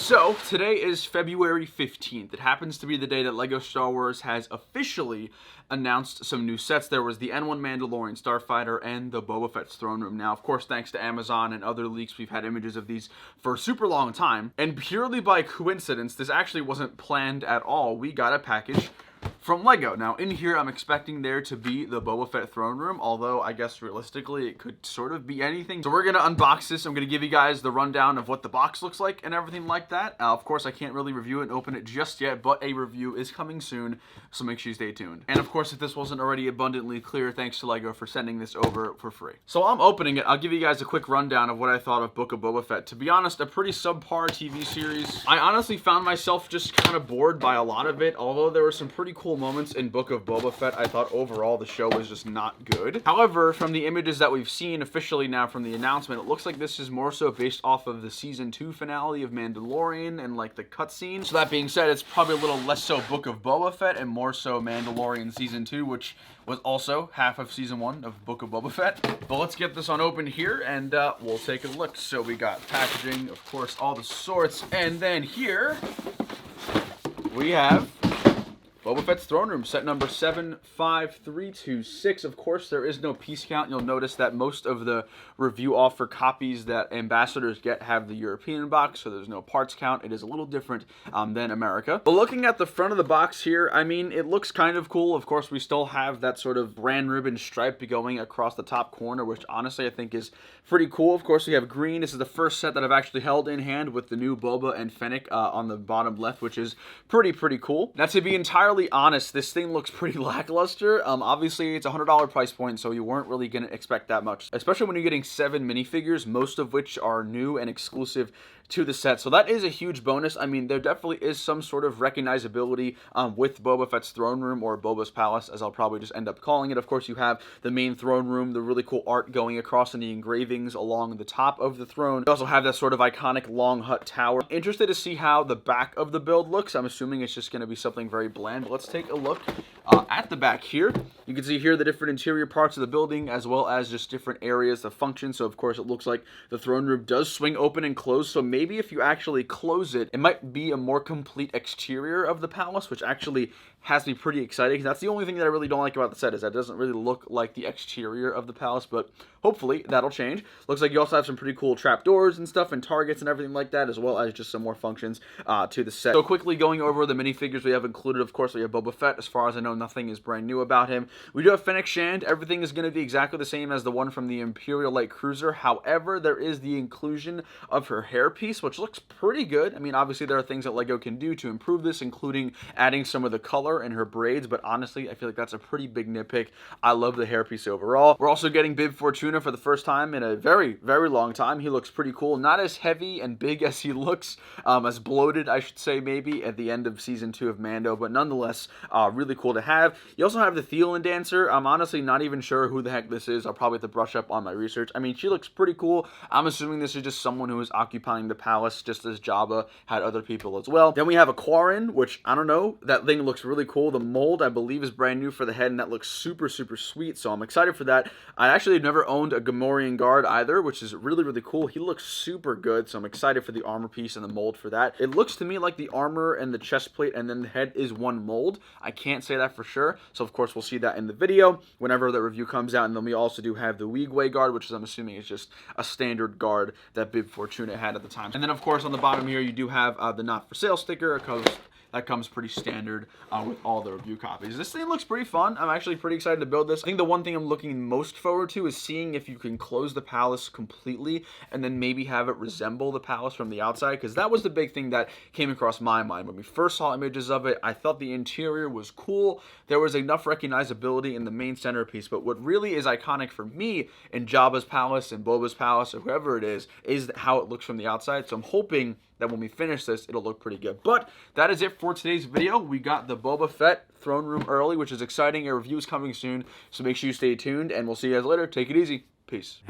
So, today is February 15th. It happens to be the day that LEGO Star Wars has officially announced some new sets. There was the N1 Mandalorian Starfighter and the Boba Fett's throne room. Now, of course, thanks to Amazon and other leaks, we've had images of these for a super long time. And purely by coincidence, this actually wasn't planned at all. We got a package from LEGO. Now, in here, I'm expecting there to be the Boba Fett throne room, although I guess realistically, it could sort of be anything. So we're going to unbox this. I'm going to give you guys the rundown of what the box looks like and everything like that. Of course, I can't really review it and open it just yet, but a review is coming soon, so make sure you stay tuned. And of course, if this wasn't already abundantly clear, thanks to LEGO for sending this over for free. So while I'm opening it, I'll give you guys a quick rundown of what I thought of Book of Boba Fett. To be honest, a pretty subpar TV series. I honestly found myself just kind of bored by a lot of it, although there were some pretty cool moments in Book of Boba Fett. I thought overall the show was just not good. However, from the images that we've seen officially now from the announcement, it looks like this is more so based off of the Season 2 finale of Mandalorian and like the cutscene. So that being said, it's probably a little less so Book of Boba Fett and more so Mandalorian Season 2, which was also half of Season 1 of Book of Boba Fett. But let's get this on open here and we'll take a look. So we got packaging, of course, all the sorts, and then here we have Boba Fett's throne room, set number 75326. Of course, there is no piece count. You'll notice that most of the review offer copies that ambassadors get have the European box, so there's no parts count. It is a little different than America. But looking at the front of the box here, I mean, it looks kind of cool. Of course, we still have that sort of brand ribbon stripe going across the top corner, which honestly I think is pretty cool. Of course, we have green. This is the first set that I've actually held in hand with the new Boba and Fennec on the bottom left, which is pretty cool. Now, to be entirely honest, this thing looks pretty lackluster. Obviously, it's a $100 price point, so you weren't really going to expect that much, especially when you're getting 7 minifigures, most of which are new and exclusive to the set. So that is a huge bonus. I mean, there definitely is some sort of recognizability with Boba Fett's throne room, or Boba's palace, as I'll probably just end up calling it. Of course, you have the main throne room, the really cool art going across and the engravings along the top of the throne. You also have that sort of iconic long hut tower. Interested to see how the back of the build looks. I'm assuming it's just going to be something very bland, but let's take a look at the back here. You can see here the different interior parts of the building, as well as just different areas of function. So of course, it looks like the throne room does swing open and close, so maybe if you actually close it, it might be a more complete exterior of the palace, which actually has me pretty excited, because that's the only thing that I really don't like about the set, is that it doesn't really look like the exterior of the palace, but hopefully that'll change. Looks like you also have some pretty cool trapdoors and stuff and targets and everything like that, as well as just some more functions to the set. So quickly going over the minifigures we have included, of course, we have Boba Fett. As far as I know, nothing is brand new about him. We do have Fennec Shand. Everything is going to be exactly the same as the one from the Imperial Light Cruiser. However, there is the inclusion of her hairpiece, which looks pretty good. I mean, obviously there are things that LEGO can do to improve this, including adding some of the color in her braids, but honestly, I feel like that's a pretty big nitpick. I love the hairpiece overall. We're also getting Bib Fortuna for the first time in a very long time. He looks pretty cool. Not as heavy and big as he looks, as bloated, I should say, maybe, at the end of Season 2 of Mando, but nonetheless, really cool to have. You also have the Theon Dancer. I'm honestly not even sure who the heck this is. I'll probably have to brush up on my research. I mean, she looks pretty cool. I'm assuming this is just someone who is occupying the palace, just as Jabba had other people as well. Then we have a Quarren, which, I don't know, that thing looks really cool. The mold, I believe, is brand new for the head, and that looks super sweet, so I'm excited for that. I actually have never owned a Gamorrean guard either, which is really cool. He looks super good, so I'm excited for the armor piece and the mold for that. It looks to me like the armor and the chest plate and then the head is one mold. I can't say that for sure, so of course we'll see that in the video whenever the review comes out. And then we also do have the Weegway guard, which is, I'm assuming, is just a standard guard that Bib Fortuna had at the time. And then of course on the bottom here you do have the not for sale sticker, because that comes pretty standard with all the review copies. This thing looks pretty fun. I'm actually pretty excited to build this. I think the one thing I'm looking most forward to is seeing if you can close the palace completely and then maybe have it resemble the palace from the outside, because that was the big thing that came across my mind. When we first saw images of it, I thought the interior was cool. There was enough recognizability in the main centerpiece, but what really is iconic for me in Jabba's palace and Boba's palace, or whoever it is how it looks from the outside. So I'm hoping that when we finish this, it'll look pretty good. But that is it for today's video. We got the Boba Fett throne room early, which is exciting. A review is coming soon, so make sure you stay tuned, and we'll see you guys later. Take it easy. Peace.